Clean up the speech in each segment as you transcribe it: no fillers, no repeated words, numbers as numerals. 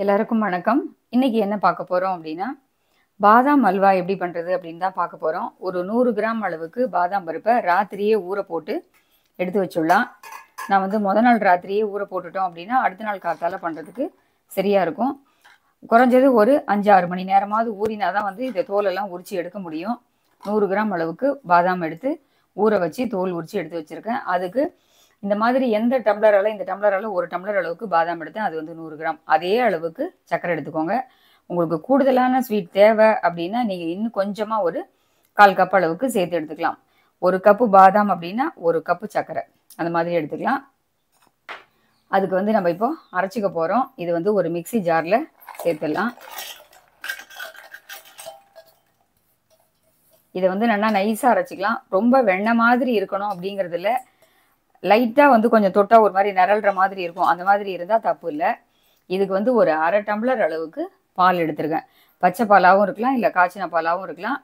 எல்லாருக்கும் வணக்கம். இன்னைக்கு என்ன பார்க்க போறோம் அப்படின்னா, பாதாம் அல்வா எப்படி பண்றது அப்படின்னு தான் பார்க்க போறோம். ஒரு 100 கிராம் அளவுக்கு பாதாம் பருப்பை ராத்திரியே ஊற போட்டு எடுத்து வச்சுடலாம். நான் வந்து முத நாள் ராத்திரியே ஊற போட்டுட்டோம் அப்படின்னா அடுத்த நாள் காத்தால பண்றதுக்கு சரியா இருக்கும். குறைஞ்சது ஒரு 5-6 மணி நேரமாவது ஊறினா தான் வந்து இந்த தோலெல்லாம் உரிச்சு எடுக்க முடியும். 100 கிராம் அளவுக்கு பாதாம் எடுத்து ஊற வச்சு தோல் உரிச்சு எடுத்து வச்சிருக்கேன். அதுக்கு இந்த மாதிரி எந்த டம்ளரால் இந்த டம்ளரால் ஒரு டம்ளர் அளவுக்கு பாதாம் எடுத்தேன், அது வந்து 100 கிராம். அதே அளவுக்கு சர்க்கரை எடுத்துக்கோங்க. உங்களுக்கு கூடுதலான ஸ்வீட் தேவை அப்படின்னா நீங்கள் இன்னும் கொஞ்சமாக ஒரு 1/4 கப் அளவுக்கு சேர்த்து எடுத்துக்கலாம். 1 கப்பு பாதாம் அப்படின்னா 1 கப்பு சர்க்கரை அந்த மாதிரி எடுத்துக்கலாம். அதுக்கு வந்து நம்ம இப்போ அரைச்சிக்க போகிறோம். இது வந்து ஒரு மிக்சி ஜாரில் சேர்த்துடலாம். இதை வந்து நல்லா நைஸாக அரைச்சிக்கலாம். ரொம்ப வெண்ணெய் மாதிரி இருக்கணும் அப்படிங்கிறதுல லைட்டாக வந்து கொஞ்சம் தொட்டால் ஒரு மாதிரி நிரல்ற மாதிரி இருக்கும். அந்த மாதிரி இருந்தால் தப்பு இல்லை. இதுக்கு வந்து ஒரு 1/2 டம்ளர் அளவுக்கு பால் எடுத்துருக்கேன். பச்சை பாலாகவும் இருக்கலாம், இல்லை காய்ச்சின பாலாகவும் இருக்கலாம்.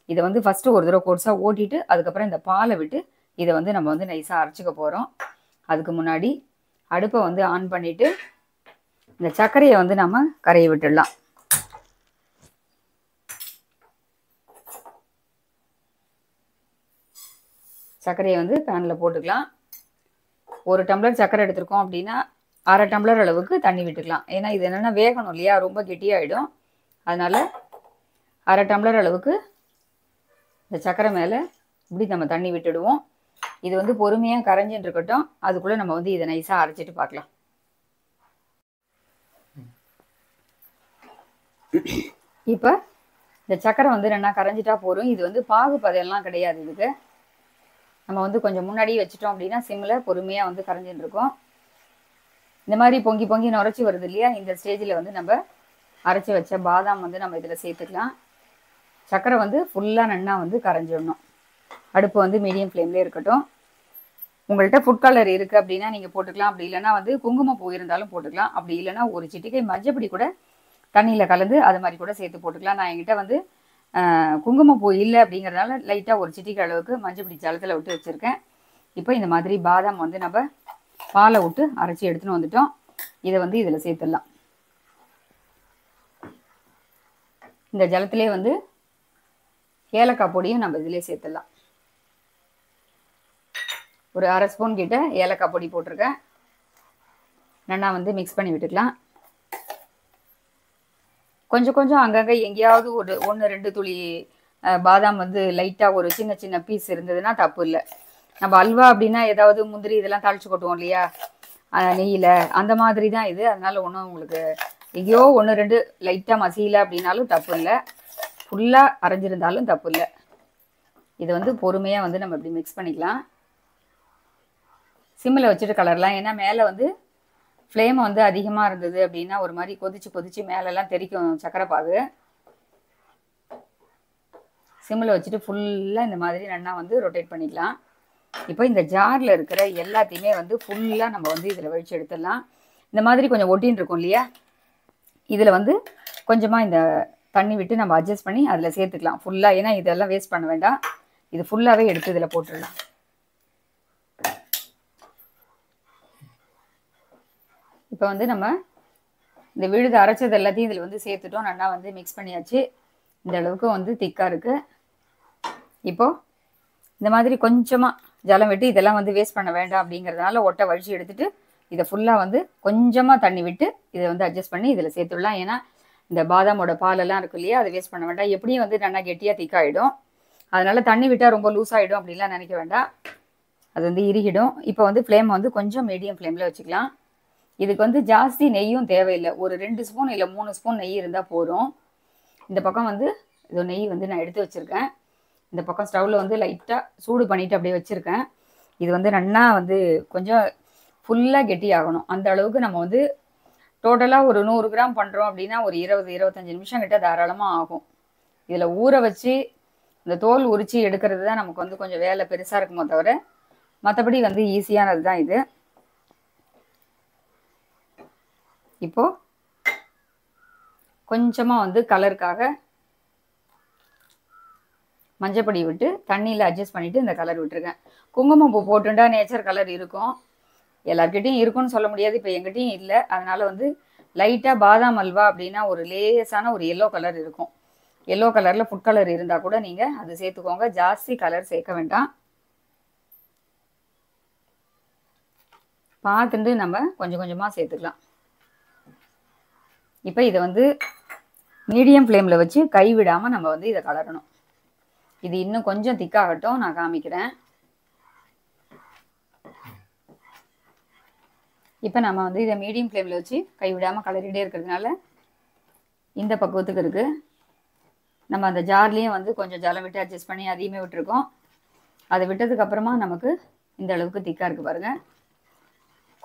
இதை வந்து ஃபஸ்ட்டு ஒரு தடவை கொடிசாக ஓட்டிட்டு அதுக்கப்புறம் இந்த பாலை விட்டு இதை வந்து நம்ம வந்து நைஸாக அரைச்சிக்க போகிறோம். அதுக்கு முன்னாடி அடுப்பை வந்து ஆன் பண்ணிவிட்டு இந்த சர்க்கரையை வந்து நம்ம கரைய விட்டுடலாம். சர்க்கரையை வந்து பேனில் போட்டுக்கலாம். 1 டம்ளர் சர்க்கரை எடுத்துருக்கோம் அப்படின்னா 1/2 டம்ளர் அளவுக்கு தண்ணி விட்டுக்கலாம். ஏன்னா இது என்னென்னா வேகணும் இல்லையா, ரொம்ப கெட்டியாகிடும். அதனால் 1/2 டம்ளர் அளவுக்கு இந்த சர்க்கரை மேலே இப்படி நம்ம தண்ணி விட்டுடுவோம். இது வந்து பொறுமையாக கரைஞ்சின்னு இருக்கட்டும். அதுக்குள்ளே நம்ம வந்து இதை நைஸாக அரைச்சிட்டு பார்க்கலாம். இப்போ இந்த சர்க்கரை வந்து நல்லா கரைஞ்சிட்டா போதும். இது வந்து பாகு பதம்லாம் கிடையாது. இதுக்கு நம்ம வந்து கொஞ்சம் முன்னாடியே வச்சுட்டோம் அப்படின்னா சிம்மில் பொறுமையாக வந்து கரைஞ்சின்னு இருக்கும். இந்த மாதிரி பொங்கி பொங்கி நுரைச்சி வருது இல்லையா, இந்த ஸ்டேஜில் வந்து நம்ம அரைச்சி வச்ச பாதாம் வந்து நம்ம இதில் சேர்த்துக்கலாம். சர்க்கரை வந்து ஃபுல்லாக நல்லா வந்து கரைஞ்சிடணும். அடுப்பு வந்து மீடியம் ஃப்ளேம்லேயே இருக்கட்டும். உங்கள்கிட்ட ஃபுட் கலர் இருக்குது அப்படின்னா நீங்கள் போட்டுக்கலாம். அப்படி இல்லைனா வந்து குங்குமப்பூ இருந்தாலும் போட்டுக்கலாம். அப்படி இல்லைனா ஒரு சிட்டிகை மஞ்சப்பொடி கூட தண்ணியில் கலந்து அது மாதிரி கூட சேர்த்து போட்டுக்கலாம். நான் என்கிட்ட வந்து குங்குமப்பூ இல்லை அப்படிங்கிறதுனால லைட்டாக ஒரு சிட்டிகை அளவுக்கு மஞ்சப்பொடி ஜலத்தில் விட்டு வச்சுருக்கேன். இப்போ இந்த மாதிரி பாதாம் வந்து நம்ம பாலை விட்டு அரைச்சி எடுத்துன்னு வந்துட்டோம். இதை வந்து இதில் சேர்த்துடலாம். இந்த ஜலத்திலே வந்து ஏலக்காய் பொடியும் நம்ம இதிலே சேர்த்துடலாம். ஒரு 1/2 ஸ்பூன் கிட்ட ஏலக்காய் பொடி போட்டிருக்கேன். நல்லா வந்து மிக்ஸ் பண்ணி விட்டுக்கலாம். கொஞ்சம் கொஞ்சம் அங்கங்கே எங்கேயாவது ஒரு 1-2 துளி பாதாம் வந்து லைட்டாக ஒரு சின்ன சின்ன பீஸ் இருந்ததுன்னா தப்பு இல்லை. நம்ம அல்வா அப்படின்னா ஏதாவது முந்திரி இதெல்லாம் தாளித்து கொட்டுவோம் இல்லையா நெய்யில், அந்த மாதிரி தான் இது. அதனால் ஒன்றும் உங்களுக்கு எங்கேயோ 1-2 லைட்டாக மசியலை அப்படின்னாலும் தப்பு இல்லை. ஃபுல்லாக அரைஞ்சிருந்தாலும் தப்பு இல்லை. இதை வந்து பொறுமையாக வந்து நம்ம இப்படி மிக்ஸ் பண்ணிக்கலாம். சிம்மில் வச்சுட்டு கலரலாம். ஏன்னா மேலே வந்து ஃப்ளேம் வந்து அதிகமாக இருந்தது அப்படின்னா ஒரு மாதிரி கொதிச்சு கொதிச்சு மேலெல்லாம் தெறிக்கும் சர்க்கரை பாகு. சிம்மில் வச்சுட்டு ஃபுல்லாக இந்த மாதிரி நல்லா வந்து ரொட்டேட் பண்ணிக்கலாம். இப்போ இந்த ஜாரில் இருக்கிற எல்லாத்தையுமே வந்து ஃபுல்லாக நம்ம வந்து இதில் வழிச்சு எடுத்துடலாம். இந்த மாதிரி கொஞ்சம் ஒட்டின்னு இருக்கும் இல்லையா, இதில் வந்து கொஞ்சமாக இந்த தண்ணி விட்டு நம்ம அட்ஜஸ்ட் பண்ணி அதில் சேர்த்துக்கலாம் ஃபுல்லாக. ஏன்னா இதெல்லாம் வேஸ்ட் பண்ண வேண்டாம். இது ஃபுல்லாகவே எடுத்து இதில் போட்டுடலாம். இப்போ வந்து நம்ம இந்த விழுது அரைச்சது எல்லாத்தையும் இதில் வந்து சேர்த்துட்டோம். நல்லா வந்து மிக்ஸ் பண்ணியாச்சு. இந்த அளவுக்கு வந்து திக்காக இருக்குது. இப்போது இந்த மாதிரி கொஞ்சமாக ஜலம் விட்டு இதெல்லாம் வந்து வேஸ்ட் பண்ண வேண்டாம் அப்படிங்கிறதுனால ஒட்டை வழிச்சு எடுத்துகிட்டு இதை ஃபுல்லாக வந்து கொஞ்சமாக தண்ணி விட்டு இதை வந்து அட்ஜஸ்ட் பண்ணி இதில் சேர்த்துடலாம். ஏன்னா இந்த பாதாமோட பாலெல்லாம் இருக்கு இல்லையா, அதை வேஸ்ட் பண்ண வேண்டாம். எப்படியும் வந்து நல்லா கெட்டியாக திக்காகிடும். அதனால் தண்ணி விட்டால் ரொம்ப லூஸ் ஆகிடும் அப்படின்லாம் நினைக்க வேண்டாம். அது வந்து இறுகிடும். இப்போ வந்து ஃப்ளேம் வந்து கொஞ்சம் மீடியம் ஃப்ளேமில் வச்சுக்கலாம். இதுக்கு வந்து ஜாஸ்தி நெய்யும் தேவையில்லை. ஒரு 2 ஸ்பூன் இல்லை 3 ஸ்பூன் நெய் இருந்தால் போதும். இந்த பக்கம் வந்து இது நெய் வந்து நான் எடுத்து வச்சுருக்கேன். இந்த பக்கம் ஸ்டவ்வில் வந்து லைட்டாக சூடு பண்ணிவிட்டு அப்படியே வச்சுருக்கேன். இது வந்து நல்லா வந்து கொஞ்சம் ஃபுல்லாக கெட்டி ஆகணும். அந்த அளவுக்கு நம்ம வந்து டோட்டலாக ஒரு 100 கிராம் பண்ணுறோம் அப்படின்னா ஒரு 20-25 நிமிஷம் கிட்ட தாராளமாக ஆகும். இதில் ஊற வச்சு இந்த தோல் உரித்து எடுக்கிறது தான் நமக்கு வந்து கொஞ்சம் வேலை பெருசாக இருக்குமோ தவிர மற்றபடி வந்து ஈஸியானது தான் இது. இப்போது கொஞ்சமாக வந்து கலருக்காக மஞ்சப்பொடி விட்டு தண்ணியில் அட்ஜஸ்ட் பண்ணிவிட்டு இந்த கலர் விட்டுருக்கேன். குங்குமப்பூ போட்டுட்டா நேச்சர் கலர் இருக்கும். எல்லார்கிட்டையும் இருக்குன்னு சொல்ல முடியாது. இப்போ எங்கிட்டையும் இல்லை. அதனால் வந்து லைட்டாக பாதாம் அல்வா அப்படின்னா ஒரு லேசான ஒரு எல்லோ கலர் இருக்கும். எல்லோ கலரில் ஃபுட் கலர் இருந்தால் கூட நீங்கள் அது சேர்த்துக்கோங்க. ஜாஸ்தி கலர் சேர்க்க வேண்டாம். பார்த்துட்டு நம்ம கொஞ்சம் கொஞ்சமாக சேர்த்துக்கலாம். இப்போ இதை வந்து மீடியம் ஃப்ளேமில் வச்சு கைவிடாமல் நம்ம வந்து இதை கலரணும். இது இன்னும் கொஞ்சம் திக்காகட்டும், நான் காமிக்கிறேன். இப்போ நம்ம வந்து இதை மீடியம் ஃப்ளேமில் வச்சு கைவிடாமல் கலரிட்டே இருக்கிறதுனால இந்த பக்குவத்துக்கு இருக்குது. நம்ம அந்த ஜார்லேயும் வந்து கொஞ்சம் ஜலம் விட்டு அட்ஜஸ்ட் பண்ணி அதையுமே விட்டுருக்கோம். அதை விட்டதுக்கப்புறமா நமக்கு இந்த அளவுக்கு திக்காக இருக்குது பாருங்கள்.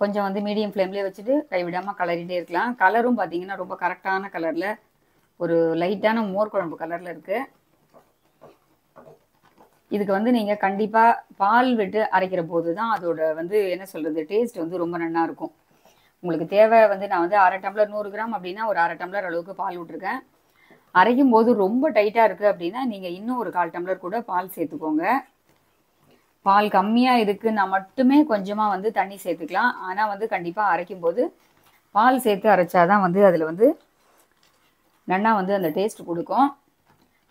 கொஞ்சம் வந்து மீடியம் ஃப்ளேம்லேயே வச்சுட்டு கைவிடாமல் கலரிட்டே இருக்கலாம். கலரும் பார்த்தீங்கன்னா ரொம்ப கரெக்டான கலரில் ஒரு லைட்டான மோர் குழம்பு கலரில் இருக்குது. இதுக்கு வந்து நீங்கள் கண்டிப்பாக பால் விட்டு அரைக்கிற போது தான் அதோட வந்து என்ன சொல்கிறது டேஸ்ட் வந்து ரொம்ப நல்லா இருக்கும். உங்களுக்கு தேவை வந்து நான் வந்து 1/2 டம்ளர் 100 கிராம் அப்படின்னா ஒரு 1/2 டம்ளர் அளவுக்கு பால் விட்டுருக்கேன். அரைக்கும் போது ரொம்ப டைட்டாக இருக்குது அப்படின்னா நீங்கள் இன்னும் ஒரு 1/4 டம்ளர் கூட பால் சேர்த்துக்கோங்க. பால் கம்மியாக இருக்குன்னா மட்டுமே கொஞ்சமாக வந்து தண்ணி சேர்த்துக்கலாம். ஆனால் வந்து கண்டிப்பாக அரைக்கும் போது பால் சேர்த்து அரைச்சாதான் வந்து அதில் வந்து நல்லா வந்து அந்த டேஸ்ட் கொடுக்கும்.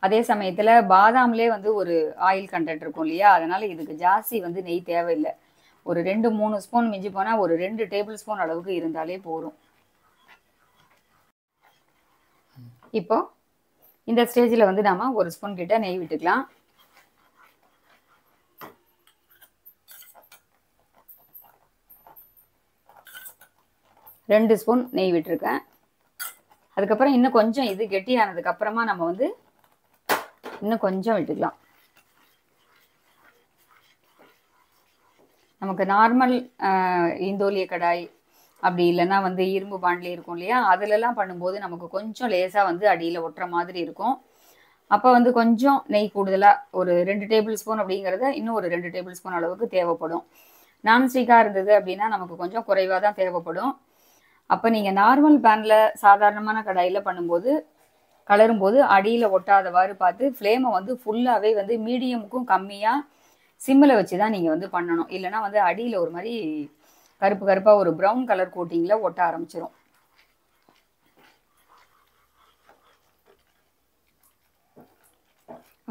அதே சமயத்தில் பாதாம்லேயே வந்து ஒரு ஆயில் கண்டென்ட் இருக்கும் இல்லையா, அதனால் இதுக்கு ஜாஸ்தி வந்து நெய் தேவையில்லை. ஒரு 2-3 ஸ்பூன் மிஞ்சி போனால் ஒரு 2 டேபிள் ஸ்பூன் அளவுக்கு இருந்தாலே போதும். இப்போ இந்த ஸ்டேஜில் வந்து நாம் 1 ஸ்பூன் கிட்ட நெய் விட்டுக்கலாம். ரெண்டு ஸ்பூன் நெய் விட்டுருக்கேன். அதுக்கப்புறம் இன்னும் கொஞ்சம் இது கெட்டியானதுக்கப்புறமா நம்ம வந்து இன்னும் கொஞ்சம் விட்டுக்கலாம். நமக்கு நார்மல் இந்தோலிய கடாய் அப்படி இல்லைன்னா வந்து இரும்பு பாண்டிலே இருக்கும் இல்லையா, அதிலெல்லாம் பண்ணும்போது நமக்கு கொஞ்சம் லேசாக வந்து அடியில் ஒட்டுற மாதிரி இருக்கும். அப்போ வந்து கொஞ்சம் நெய் கூடுதலாக ஒரு 2 டேபிள் ஸ்பூன் அப்படிங்கிறத இன்னும் ஒரு 2 டேபிள் ஸ்பூன் அளவுக்கு தேவைப்படும். நான்ஸ்டிக்காக இருந்தது அப்படின்னா நமக்கு கொஞ்சம் குறைவாக தான் தேவைப்படும். அப்போ நீங்கள் நார்மல் பேனில் சாதாரணமான கடாயில் பண்ணும்போது கலரும்போது அடியில் ஒட்டாதவாறு பார்த்து ஃப்ளேமை வந்து ஃபுல்லாகவே வந்து மீடியமுக்கும் கம்மியாக சிம்மில் வச்சு தான் நீங்கள் வந்து பண்ணணும். இல்லைனா வந்து அடியில் ஒரு மாதிரி கருப்பு கருப்பாக ஒரு ப்ரௌன் கலர் கோட்டிங்கில் ஒட்ட ஆரம்பிச்சிடும்.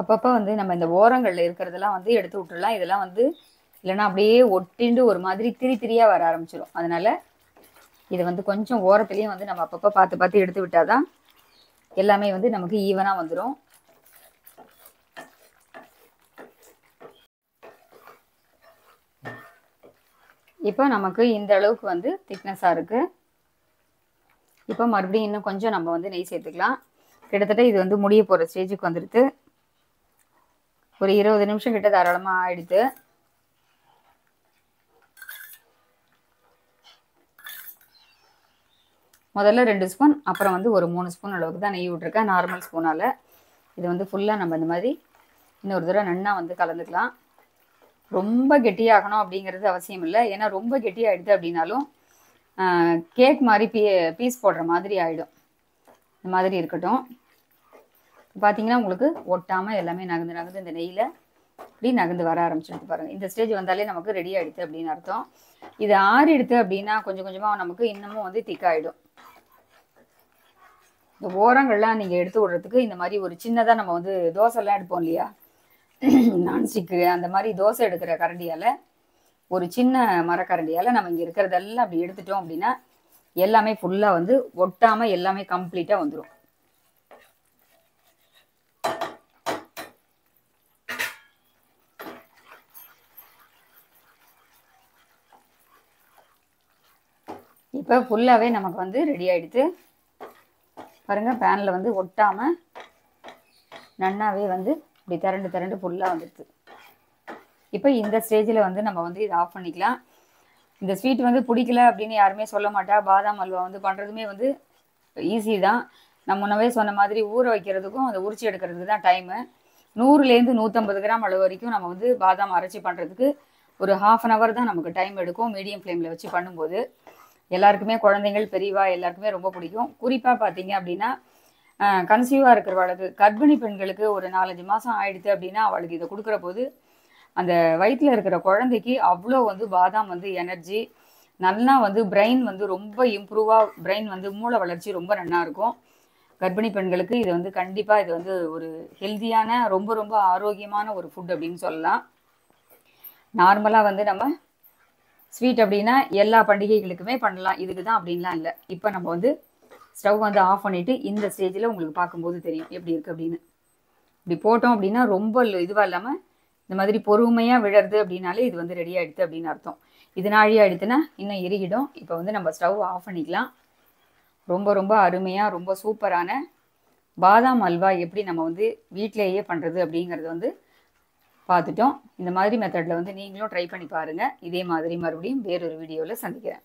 அப்பப்போ வந்து நம்ம இந்த ஓரங்களில் இருக்கிறதெல்லாம் வந்து எடுத்து விட்டுடலாம். இதெல்லாம் வந்து இல்லைனா அப்படியே ஒட்டிண்டு ஒரு மாதிரி திரியாக வர ஆரம்பிச்சிடும். அதனால் இதை வந்து கொஞ்சம் ஓரத்துலேயும் வந்து நம்ம அப்பப்போ பார்த்து பார்த்து எடுத்து விட்டால் தான் எல்லாமே வந்து நமக்கு ஈவனாக வந்துடும். இப்போ நமக்கு இந்த அளவுக்கு வந்து திக்னஸாக இருக்குது. இப்போ மறுபடியும் இன்னும் கொஞ்சம் நம்ம வந்து நெய் சேர்த்துக்கலாம். கிட்டத்தட்ட இது வந்து முடிய போகிற ஸ்டேஜுக்கு வந்துடுது. ஒரு 20 நிமிஷம் கிட்ட தாராளமாக ஆயிடுது. முதல்ல 2 ஸ்பூன், அப்புறம் வந்து ஒரு 3 ஸ்பூன் அளவுக்கு தான் நெய் விட்டுருக்கேன் நார்மல் ஸ்பூனால். இது வந்து ஃபுல்லாக நம்ம இந்த மாதிரி இன்னொரு தடவை நன்னா வந்து கலந்துக்கலாம். ரொம்ப கெட்டியாகணும் அப்படிங்கிறது அவசியம் இல்லை. ஏன்னா ரொம்ப கெட்டியாகிடுது அப்படின்னாலும் கேக் மாதிரி பீஸ் போடுற மாதிரி ஆகிடும். இந்த மாதிரி இருக்கட்டும். பார்த்தீங்கன்னா உங்களுக்கு ஒட்டாமல் எல்லாமே நகர்ந்து இந்த நெய்யில் இப்படி நகர்ந்து வர ஆரம்பிச்சுட்டு பாருங்கள். இந்த ஸ்டேஜ் வந்தாலே நமக்கு ரெடி ஆகிடுது அப்படின்னு அர்த்தம். இது ஆறிடுது அப்படின்னா கொஞ்சம் கொஞ்சமாக நமக்கு இன்னமும் வந்து திக்காயிடும். இந்த ஓரங்கள்லாம் நீங்கள் எடுத்து விடுறதுக்கு இந்த மாதிரி ஒரு சின்னதாக நம்ம வந்து தோசைலாம் எடுப்போம் இல்லையா, நான்ஸ்டிக்கு அந்த மாதிரி தோசை எடுக்கிற கரண்டியால், ஒரு சின்ன மரக்கரண்டியால் நம்ம இங்கே இருக்கிறதெல்லாம் அப்படி எடுத்துட்டோம் அப்படின்னா எல்லாமே ஃபுல்லாக வந்து ஒட்டாமல் எல்லாமே கம்ப்ளீட்டாக வந்துடும். இப்போ ஃபுல்லாகவே நமக்கு வந்து ரெடி ஆகிடுது பாருங்கள். பேனில் வந்து ஒட்டாமல் நன்னாவே வந்து இப்படி திரண்டு ஃபுல்லாக வந்துடுது. இப்போ இந்த ஸ்டேஜில் வந்து நம்ம வந்து இதை ஆஃப் பண்ணிக்கலாம். இந்த ஸ்வீட் வந்து பிடிக்கல அப்படின்னு யாருமே சொல்ல மாட்டா. பாதாம் அல்வா வந்து பண்ணுறதுமே வந்து ஈஸி தான். நம்ம முன்னவே சொன்ன மாதிரி ஊற வைக்கிறதுக்கும் அதை உரிச்சி எடுக்கிறதுக்கு தான் டைமு. 100லேருந்து 150 கிராம் அளவு வரைக்கும் நம்ம வந்து பாதாம் அரைச்சி பண்ணுறதுக்கு ஒரு 1/2 hour தான் நமக்கு டைம் எடுக்கும். மீடியம் ஃப்ளேமில் வச்சு பண்ணும்போது எல்லாருக்குமே, குழந்தைங்கள் பெரியவா எல்லாருக்குமே ரொம்ப பிடிக்கும். குறிப்பாக பார்த்தீங்க அப்படின்னா கன்சீவாக இருக்கிறவளுக்கு, கர்ப்பிணி பெண்களுக்கு ஒரு 4-5 மாதம் ஆயிடுது அப்படின்னா அவளுக்கு இதை கொடுக்குற போது அந்த வயிற்றில் இருக்கிற குழந்தைக்கு அவ்வளோ வந்து பாதாம் வந்து எனர்ஜி, நல்லா வந்து பிரெயின் வந்து ரொம்ப இம்ப்ரூவாக, பிரெயின் வந்து மூளை வளர்ச்சி ரொம்ப நல்லா இருக்கும். கர்ப்பிணி பெண்களுக்கு இது வந்து கண்டிப்பாக இது வந்து ஒரு ஹெல்த்தியான, ரொம்ப ரொம்ப ஆரோக்கியமான ஒரு ஃபுட் அப்படின்னு சொல்லலாம். நார்மலாக வந்து நம்ம ஸ்வீட் அப்படின்னா எல்லா பண்டிகைகளுக்குமே பண்ணலாம், இதுக்கு தான் அப்படின்லாம் இல்லை. இப்போ நம்ம வந்து ஸ்டவ் வந்து ஆஃப் பண்ணிவிட்டு இந்த ஸ்டேஜில் உங்களுக்கு பார்க்கும்போது தெரியும் எப்படி இருக்குது அப்படின்னு. இப்படி போட்டோம் அப்படின்னா ரொம்ப இதுவாக இல்லாமல் இந்த மாதிரி பொறுமையாக விழருது அப்படின்னாலே இது வந்து ரெடி ஆகிடுது அப்படின்னு அர்த்தம். இது நாழி ஆகிடுதுன்னா இன்னும் எரிகிடும். இப்போ வந்து நம்ம ஸ்டவ் ஆஃப் பண்ணிக்கலாம். ரொம்ப ரொம்ப அருமையாக, ரொம்ப சூப்பரான பாதாம் அல்வா எப்படி நம்ம வந்து வீட்டிலேயே பண்ணுறது அப்படிங்கிறது வந்து பார்த்துட்டோம். இந்த மாதிரி மெத்தடில் வந்து நீங்களும் ட்ரை பண்ணி பாருங்கள். இதே மாதிரி மறுபடியும் வேறொரு வீடியோவில் சந்திக்கிறேன்.